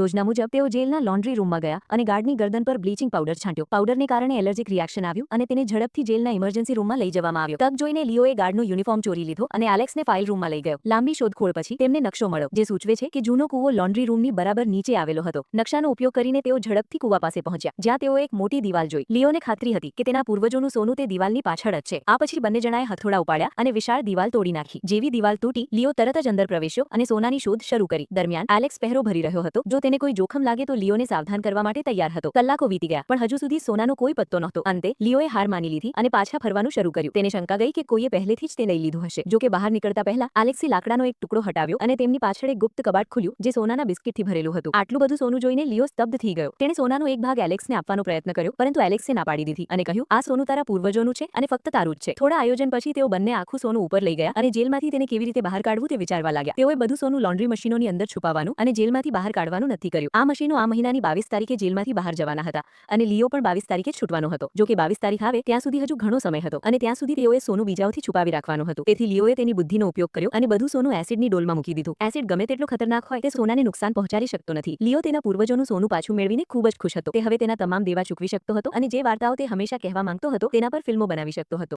યોજના મુજબ તેઓ જેલના લોન્ડ્રી રૂમમાં ગયા અને ગાર્ડની ગરદન પર બ્લીચિંગ પાવડર છાંટ્યો. પાવડરને કારણે એલર્જીક રિએક્શન આવ્યું અને તેને ઝડપથી જેલના ઇમરજન્સી રૂમમાં લઈ જવામાં આવ્યો. તક જોઈને લિયોએ ગાર્ડનો યુનિફોર્મ ચોરી લીધો અને એલેક્સને ફાઇલ રૂમમાં લઈ ગયો. લાંબી શોધખોળ પછી તેમને નકશો મળ્યો, જે સૂચવે છે કે જૂનો કૂવો લોન્ડ્રી રૂમની બરાબર નીચે આવેલો હતો. નકશાનો ઉપયોગ કરીને તેઓ ઝડપથી કૂવા પાસે પહોંચ્યા, જ્યાં તેઓ એક મોટી દિવાલ જોઈ. લિયોને ખાતરી હતી કે તેના પૂર્વજોનું સોનું તે દિવાલની પાછળ જ છે. આ પછી બંને જણાએ હથોડા ઉપાડ્યા અને વિશાળ દિવાલ તોડી નાખી. જેવી દિવાલ તૂટી, લિયો તરત જ અંદર પ્રવેશ્યો અને સોનાની શોધ શરૂ કરી. દરમિયાન એલેક્સ પહેરો ભરી રહ્યો હતો. જો તેને કોઈ જોખમ લાગે તો લિયોને સાવધાન કરવા માટે તૈયાર હતો. કલાકો વીતી ગયા, પણ હજુ સુધી સોનાનો કોઈ પત્તો નહોતો. અંતે લિયોએ હાર માની લીધી અને પાછા ફરવાનું શરૂ કર્યું. તેને શંકા ગઈ કે કોઈએ પહેલેથી જ તે લઈ લીધું હશે. જો કે બહાર નીકળતા પહેલા એલેક્સે લાકડાનો એક ટુકડો હટાવ્યો અને તેમની પાછળ એક ગુપ્ત કબાટ ખુલ્યું, જે સોનાના બિસ્કિટથી ભરેલું હતું. આટલું બધું સોનું જોઈને લિયો સ્તબ્ધ થઈ ગયો. તેણે સોનાનો એક ભાગ એલેક્સને આપવાનો પ્રયત્ન કર્યો, પરંતુ એલેક્સે ના પાડી દીધી અને કહ્યું, આ સોનું તારા પૂર્વજોનું છે અને ફક્ત તારું જ છે. થોડા આયોજન પછી તેઓ બંને આખું સોનું ઉપર લઈ ગયા અને જેલમાંથી તેને કેવી રીતે બહાર કાઢવું તે વિચારવા લાગ્યા. તેઓએ બધું સોનું લોન્ડ્રી મશીનોની અંદર છુપાવવાનું અને જેલમાંથી બહાર કાઢવાનું નક્કી કર્યું. આ મશીનો આ મહિનાની 22 તારીખે જેલમાંથી બહાર જવાના હતા અને લિયો પણ 22 તારીખે છૂટવાનો હતો. જો કે 22 તારીખ આવે ત્યાં સુધી હજુ ઘણો સમય હતો અને ત્યાં સુધી તેઓએ સોનું બીજાઓથી છુપાવી રાખવાનું હતું. તેથી લિયોએ તેની બુદ્ધિનો ઉપયોગ કર્યો અને બધું સોનું એસિડની ડોલમાં મૂકી દીધું. એસિડ ગમે તેટલો ખતરનાક હોય, તે સોનાને નુકસાન પહોંચાડી શકતો નથી. લિયો તેના પૂર્વજોનું સોનું પાછું મેળવીને ખૂબ જ ખુશ હતો. તે હવે તેના તમામ દેવા ચૂકવી શકતો હતો અને જે વાર્તાઓ તે હંમેશા કહેવા માંગતો હતો તેના પર ફિલ્મો બનાવી શકતો હતો.